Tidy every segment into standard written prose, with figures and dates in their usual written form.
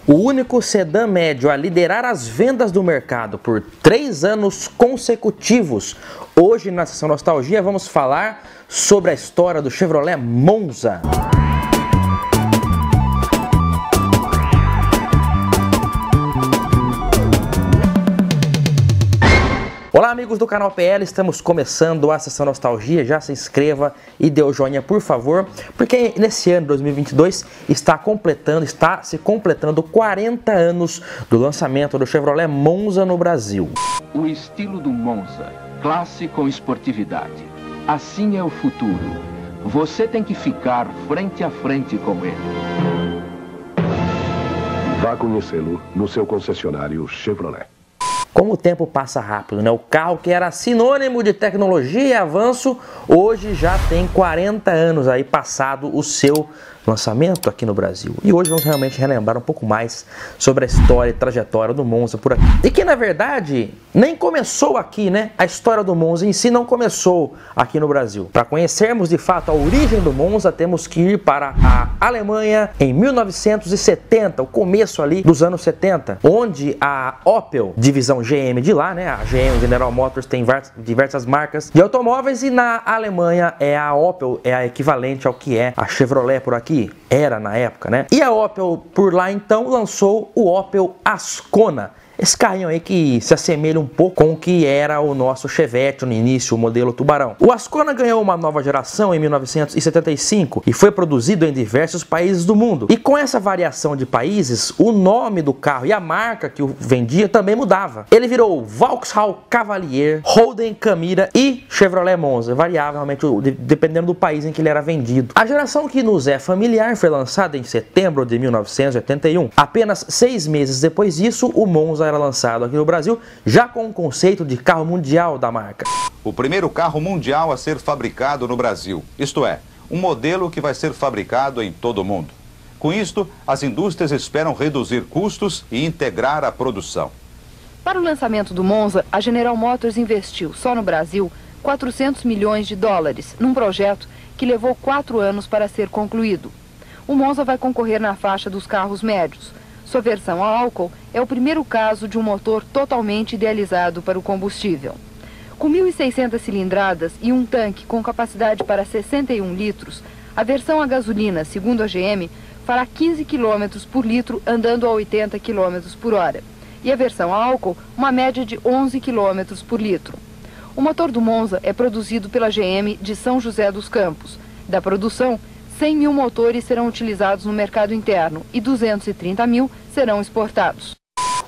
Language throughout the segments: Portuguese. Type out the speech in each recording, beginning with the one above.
O único sedã médio a liderar as vendas do mercado por 3 anos consecutivos. Hoje na Sessão Nostalgia vamos falar sobre a história do Chevrolet Monza. Olá amigos do canal PL, estamos começando a Sessão Nostalgia, já se inscreva e dê o joinha por favor, porque nesse ano 2022 está se completando 40 anos do lançamento do Chevrolet Monza no Brasil. O estilo do Monza, classe com esportividade, assim é o futuro, você tem que ficar frente a frente com ele. Vá conhecê-lo no seu concessionário Chevrolet. Como o tempo passa rápido, né? O carro que era sinônimo de tecnologia e avanço, hoje já tem 40 anos aí passado o seu lançamento aqui no Brasil. E hoje vamos realmente relembrar um pouco mais sobre a história e trajetória do Monza por aqui. E que na verdade nem começou aqui, né? A história do Monza em si não começou aqui no Brasil. Para conhecermos de fato a origem do Monza, temos que ir para a Alemanha em 1970, o começo ali dos anos 70, onde a Opel, divisão GM de lá, né? A GM, General Motors, tem diversas marcas de automóveis, e na Alemanha a Opel é a equivalente ao que é a Chevrolet por aqui. Era na época, né? E a Opel por lá então lançou o Opel Ascona. Esse carrinho aí que se assemelha um pouco com o que era o nosso Chevette no início, o modelo Tubarão. O Ascona ganhou uma nova geração em 1975 e foi produzido em diversos países do mundo. E com essa variação de países, o nome do carro e a marca que o vendia também mudava. Ele virou Vauxhall Cavalier, Holden Camira e Chevrolet Monza. Variava realmente dependendo do país em que ele era vendido. A geração que nos é familiar foi lançada em setembro de 1981. Apenas 6 meses depois disso, o Monza era lançado aqui no Brasil, já com o conceito de carro mundial da marca. O primeiro carro mundial a ser fabricado no Brasil, isto é, um modelo que vai ser fabricado em todo o mundo. Com isto, as indústrias esperam reduzir custos e integrar a produção. Para o lançamento do Monza, a General Motors investiu, só no Brasil, 400 milhões de dólares, num projeto que levou 4 anos para ser concluído. O Monza vai concorrer na faixa dos carros médios. Sua versão a álcool é o primeiro caso de um motor totalmente idealizado para o combustível. Com 1.600 cilindradas e um tanque com capacidade para 61 litros, a versão a gasolina, segundo a GM, fará 15 km por litro andando a 80 km por hora. E a versão a álcool, uma média de 11 km por litro. O motor do Monza é produzido pela GM de São José dos Campos. Da produção, 100 mil motores serão utilizados no mercado interno e 230 mil serão exportados.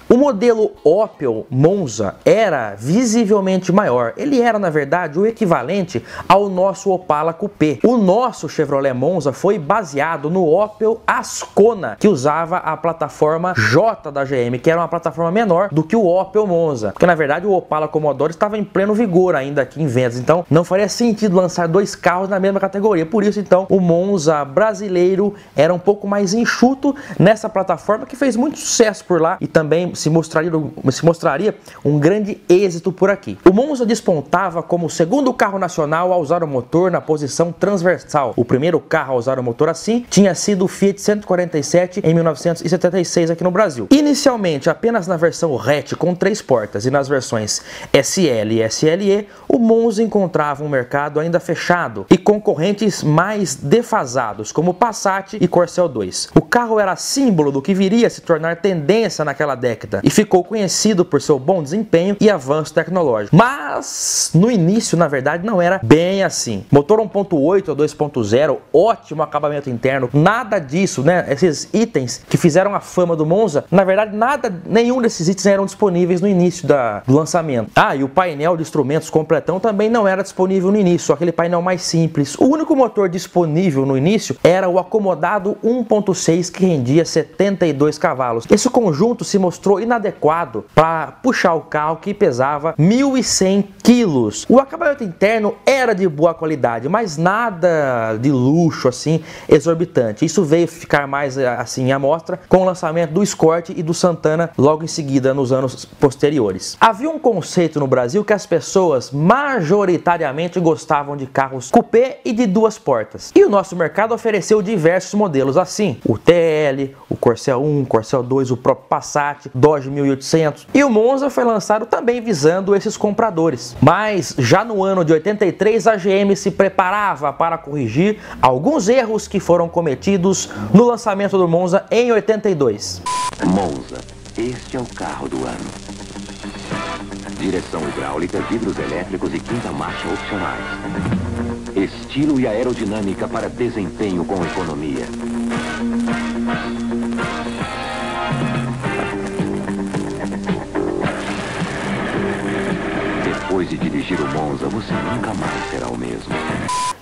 O modelo Opel Monza era visivelmente maior. Ele era, na verdade, o equivalente ao nosso Opala Coupé. O nosso Chevrolet Monza foi baseado no Opel Ascona, que usava a plataforma J da GM, que era uma plataforma menor do que o Opel Monza. Porque, na verdade, o Opala Commodore estava em pleno vigor ainda aqui em vendas. Então, não faria sentido lançar 2 carros na mesma categoria. Por isso, então, o Monza brasileiro era um pouco mais enxuto nessa plataforma, que fez muito sucesso por lá e também se mostraria um grande êxito por aqui. O Monza despontava como o segundo carro nacional a usar o motor na posição transversal. O primeiro carro a usar o motor assim tinha sido o Fiat 147 em 1976 aqui no Brasil. Inicialmente apenas na versão hatch com 3 portas e nas versões SL e SLE, o Monza encontrava um mercado ainda fechado e concorrentes mais defasados como Passat e Corcel 2. O carro era símbolo do que viria a se tornar tendência naquela década e ficou conhecido por seu bom desempenho e avanço tecnológico. Mas no início, na verdade, não era bem assim. Motor 1.8 ou 2.0, ótimo acabamento interno, nada disso, né? Esses itens que fizeram a fama do Monza, na verdade, nenhum desses itens eram disponíveis no início do lançamento. Ah, e o painel de instrumentos completão também não era disponível no início, aquele painel mais simples. O único motor disponível no início era o acomodado 1.6 que rendia 72 cavalos. Esse conjunto se mostrou mostrou inadequado para puxar o carro, que pesava 1.100 quilos. O acabamento interno era de boa qualidade, mas nada de luxo assim exorbitante. Isso veio ficar mais assim à mostra com o lançamento do Escort e do Santana logo em seguida, nos anos posteriores. Havia um conceito no Brasil que as pessoas majoritariamente gostavam de carros coupé e de duas portas. E o nosso mercado ofereceu diversos modelos assim: o TL, o Corcel 1, Corcel 2, o próprio Passat, Dodge 1800. E o Monza foi lançado também visando esses compradores. Mas já no ano de 83 a GM se preparava para corrigir alguns erros que foram cometidos no lançamento do Monza em 82. Monza, este é o carro do ano. Direção hidráulica, vidros elétricos e quinta marcha opcionais. Estilo e aerodinâmica para desempenho com economia. Depois de dirigir o Monza, você nunca mais será o mesmo.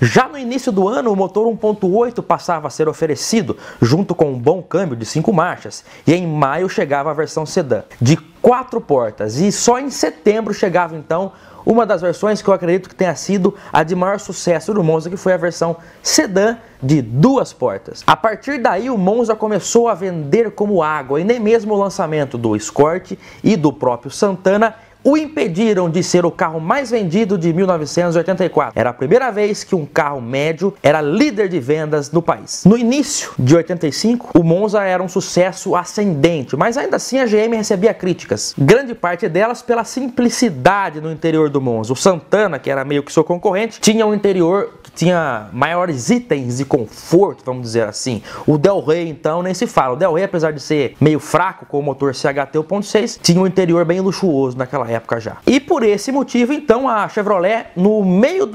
Já no início do ano, o motor 1.8 passava a ser oferecido, junto com um bom câmbio de 5 marchas, e em maio chegava a versão sedã, de 4 portas, e só em setembro chegava então uma das versões que eu acredito que tenha sido a de maior sucesso do Monza, que foi a versão sedã de 2 portas. A partir daí o Monza começou a vender como água, e nem mesmo o lançamento do Escort e do próprio Santana o impediram de ser o carro mais vendido de 1984. Era a primeira vez que um carro médio era líder de vendas no país. No início de 85, o Monza era um sucesso ascendente, mas ainda assim a GM recebia críticas. Grande parte delas pela simplicidade no interior do Monza. O Santana, que era meio que seu concorrente, tinha um interior que tinha maiores itens de conforto, vamos dizer assim. O Del Rey, então, nem se fala. O Del Rey, apesar de ser meio fraco com o motor CHT 1.6, tinha um interior bem luxuoso naquela época já. E por esse motivo, então, a Chevrolet, no meio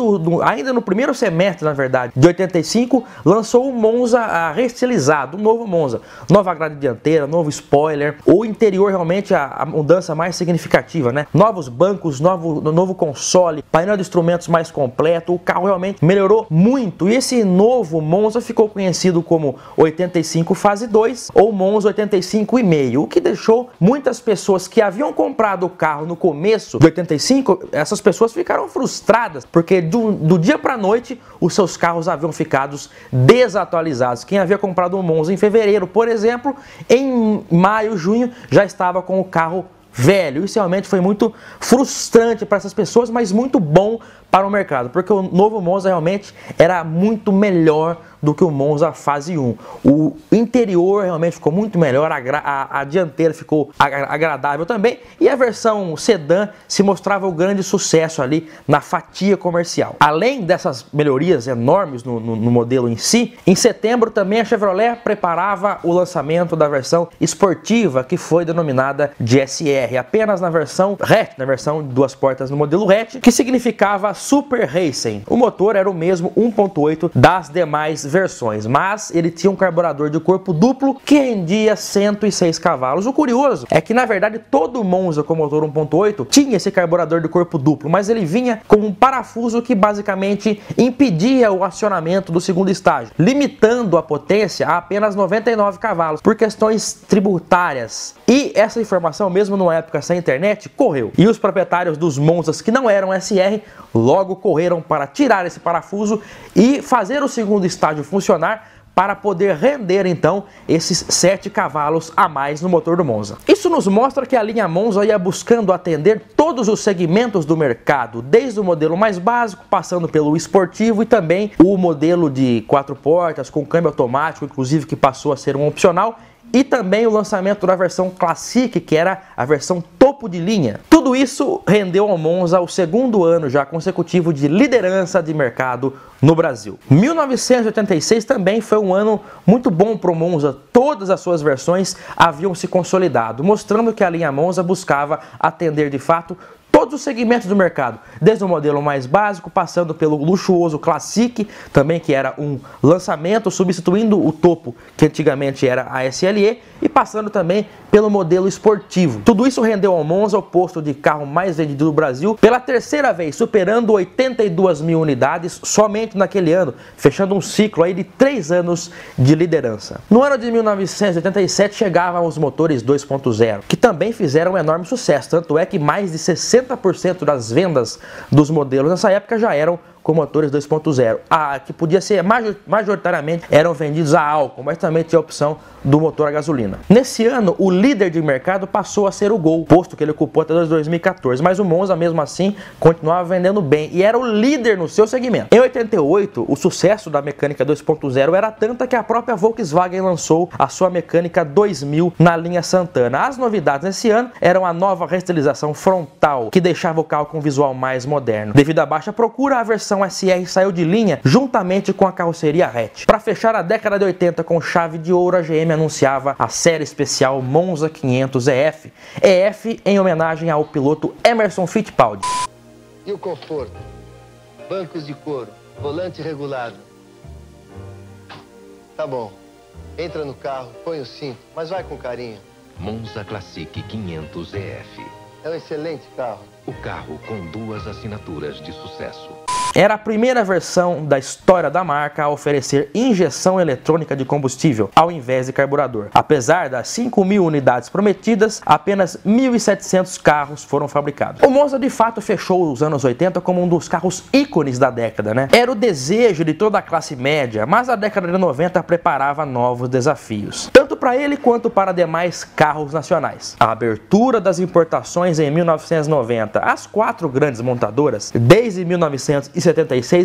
ainda no primeiro semestre, na verdade, de 85, lançou o Monza reestilizado, um novo Monza. Nova grade dianteira, novo spoiler, o interior realmente a mudança mais significativa, né? Novos bancos, novo console, painel de instrumentos mais completo, o carro realmente melhorou muito. E esse novo Monza ficou conhecido como 85 Fase 2 ou Monza 85,5, o que deixou muitas pessoas que haviam comprado o carro no começo de 85, essas pessoas ficaram frustradas, porque do dia para a noite os seus carros haviam ficado desatualizados. Quem havia comprado um Monza em fevereiro, por exemplo, em maio, junho, já estava com o carro velho. Isso realmente foi muito frustrante para essas pessoas, mas muito bom para o mercado, porque o novo Monza realmente era muito melhor do que o Monza Fase 1. O interior realmente ficou muito melhor, a dianteira ficou agradável também, e a versão sedã se mostrava o grande sucesso ali na fatia comercial. Além dessas melhorias enormes no modelo em si, em setembro também a Chevrolet preparava o lançamento da versão esportiva, que foi denominada de SR, apenas na versão hatch, na versão de 2 portas no modelo hatch, que significava Super Racing. O motor era o mesmo 1.8 das demais versões, mas ele tinha um carburador de corpo duplo que rendia 106 cavalos. O curioso é que, na verdade, todo Monza com motor 1.8 tinha esse carburador de corpo duplo, mas ele vinha com um parafuso que basicamente impedia o acionamento do segundo estágio, limitando a potência a apenas 99 cavalos por questões tributárias. E essa informação, mesmo numa época sem internet, correu. E os proprietários dos Monzas que não eram SR logo correram para tirar esse parafuso e fazer o segundo estágio funcionar para poder render então esses 7 cavalos a mais no motor do Monza. Isso nos mostra que a linha Monza ia buscando atender todos os segmentos do mercado, desde o modelo mais básico, passando pelo esportivo e também o modelo de 4 portas com câmbio automático, inclusive, que passou a ser um opcional, e também o lançamento da versão Classic, que era a versão topo de linha. Tudo isso rendeu ao Monza o segundo ano já consecutivo de liderança de mercado no Brasil. 1986 também foi um ano muito bom para o Monza. Todas as suas versões haviam se consolidado, mostrando que a linha Monza buscava atender de fato todos os segmentos do mercado, desde o modelo mais básico, passando pelo luxuoso Classic, também que era um lançamento, substituindo o topo, que antigamente era a SLE, e passando também pelo modelo esportivo. Tudo isso rendeu ao Monza o posto de carro mais vendido do Brasil pela terceira vez, superando 82 mil unidades somente naquele ano, fechando um ciclo aí de 3 anos de liderança. No ano de 1987 chegavam os motores 2.0, que também fizeram um enorme sucesso, tanto é que mais de 60% das vendas dos modelos nessa época já eram com motores 2.0, que podia ser majoritariamente eram vendidos a álcool, mas também tinha a opção do motor a gasolina. Nesse ano, o líder de mercado passou a ser o Gol, posto que ele ocupou até 2014, mas o Monza mesmo assim continuava vendendo bem e era o líder no seu segmento. Em 88, o sucesso da mecânica 2.0 era tanta que a própria Volkswagen lançou a sua mecânica 2000 na linha Santana. As novidades nesse ano eram a nova restilização frontal, que deixava o carro com um visual mais moderno. Devido à baixa procura, a versão SR saiu de linha juntamente com a carroceria hatch. Para fechar a década de 80 com chave de ouro, a GM anunciava a série especial Monza 500 EF. EF em homenagem ao piloto Emerson Fittipaldi. E o conforto? Bancos de couro, volante regulado. Tá bom. Entra no carro, põe o cinto, mas vai com carinho. Monza Classic 500 EF. É um excelente carro. O carro com 2 assinaturas de sucesso. Era a primeira versão da história da marca a oferecer injeção eletrônica de combustível ao invés de carburador. Apesar das 5.000 unidades prometidas, apenas 1.700 carros foram fabricados. O Monza de fato fechou os anos 80 como um dos carros ícones da década, né? Era o desejo de toda a classe média, mas a década de 90 preparava novos desafios, tanto para ele quanto para demais carros nacionais. A abertura das importações em 1990, as 4 grandes montadoras, desde 1976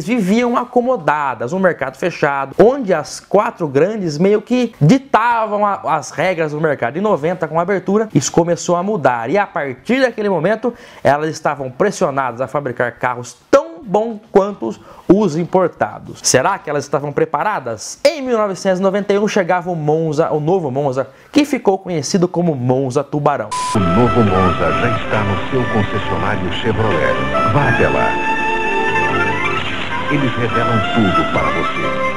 viviam acomodadas, um mercado fechado, onde as 4 grandes meio que ditavam as regras do mercado. Em 90, com a abertura, isso começou a mudar e a partir daquele momento elas estavam pressionadas a fabricar carros tão bons quanto os importados. Será que elas estavam preparadas? Em 1991 chegava o novo Monza, que ficou conhecido como Monza Tubarão. O novo Monza já está no seu concessionário Chevrolet. Vá até lá. Eles revelam tudo para você.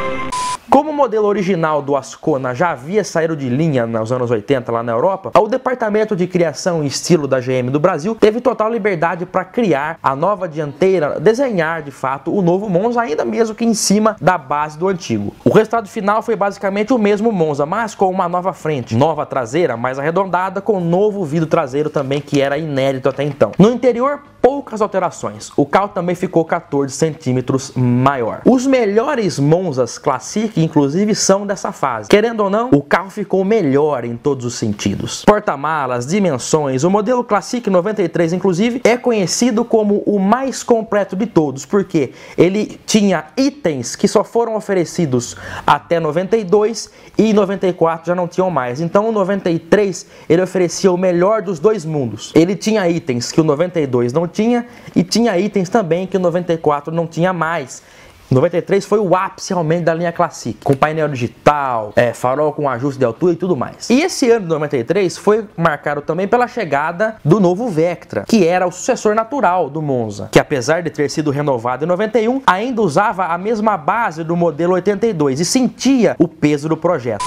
Como o modelo original do Ascona já havia saído de linha nos anos 80 lá na Europa, o departamento de criação e estilo da GM do Brasil teve total liberdade para criar a nova dianteira, desenhar de fato o novo Monza, ainda mesmo que em cima da base do antigo. O resultado final foi basicamente o mesmo Monza, mas com uma nova frente, nova traseira mais arredondada, com novo vidro traseiro também, que era inédito até então. No interior, poucas alterações. O carro também ficou 14 centímetros maior. Os melhores Monzas Classic, inclusive, são dessa fase. Querendo ou não, o carro ficou melhor em todos os sentidos. Porta-malas, dimensões, o modelo Classic 93, inclusive, é conhecido como o mais completo de todos, porque ele tinha itens que só foram oferecidos até 92 e em 94 já não tinham mais. Então, o 93, ele oferecia o melhor dos dois mundos. Ele tinha itens que o 92 não tinha e tinha itens também que o 94 não tinha mais. 93 foi o ápice realmente da linha Classic, com painel digital, farol com ajuste de altura e tudo mais. E esse ano de 93 foi marcado também pela chegada do novo Vectra, que era o sucessor natural do Monza, que apesar de ter sido renovado em 91, ainda usava a mesma base do modelo 82 e sentia o peso do projeto.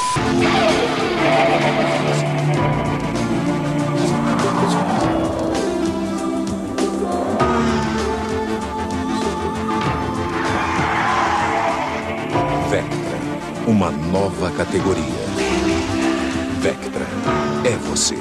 Vectra, uma nova categoria. Vectra é você.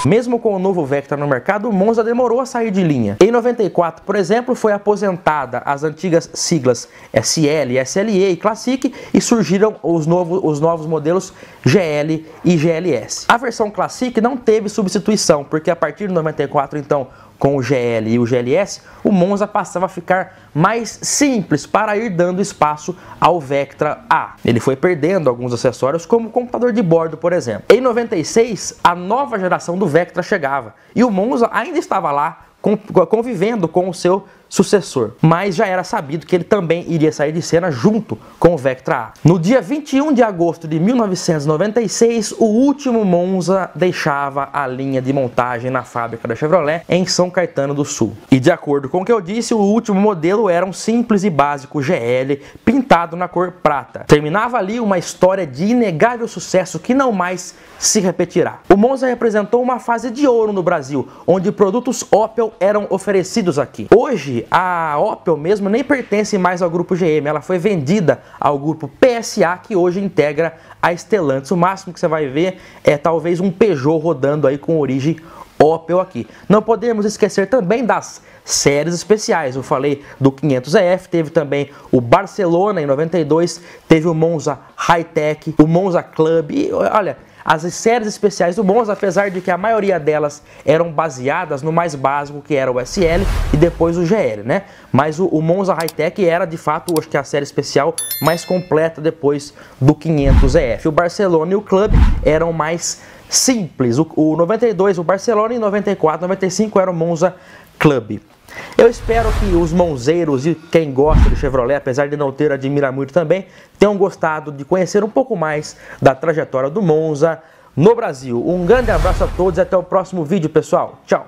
Mesmo com o novo Vectra no mercado, o Monza demorou a sair de linha. Em 94, por exemplo, foi aposentada as antigas siglas SL, SLE e Classic e surgiram os novos modelos GL e GLS. A versão Classic não teve substituição, porque a partir de 94, então, com o GL e o GLS, o Monza passava a ficar mais simples para ir dando espaço ao Vectra A. Ele foi perdendo alguns acessórios, como o computador de bordo, por exemplo. Em 96, a nova geração do Vectra chegava e o Monza ainda estava lá, convivendo com o seu sucessor, mas já era sabido que ele também iria sair de cena junto com o Vectra A. No dia 21 de agosto de 1996, o último Monza deixava a linha de montagem na fábrica da Chevrolet em São Caetano do Sul. E de acordo com o que eu disse, o último modelo era um simples e básico GL pintado na cor prata. Terminava ali uma história de inegável sucesso que não mais se repetirá. O Monza representou uma fase de ouro no Brasil, onde produtos Opel eram oferecidos aqui. Hoje, a Opel mesmo nem pertence mais ao grupo GM, ela foi vendida ao grupo PSA, que hoje integra a Stellantis. O máximo que você vai ver é talvez um Peugeot rodando aí com origem Opel aqui. Não podemos esquecer também das séries especiais. Eu falei do 500EF, teve também o Barcelona em 92, teve o Monza High-Tech, o Monza Club. E olha, as séries especiais do Monza, apesar de que a maioria delas eram baseadas no mais básico, que era o SL e depois o GL, né? Mas o Monza High-Tech era de fato, acho que a série especial mais completa depois do 500EF. O Barcelona e o Club eram mais simples. O 92 o Barcelona e 94, 95 era o Monza Club. Eu espero que os monzeiros e quem gosta de Chevrolet, apesar de não ter, admira muito também, tenham gostado de conhecer um pouco mais da trajetória do Monza no Brasil. Um grande abraço a todos e até o próximo vídeo, pessoal. Tchau!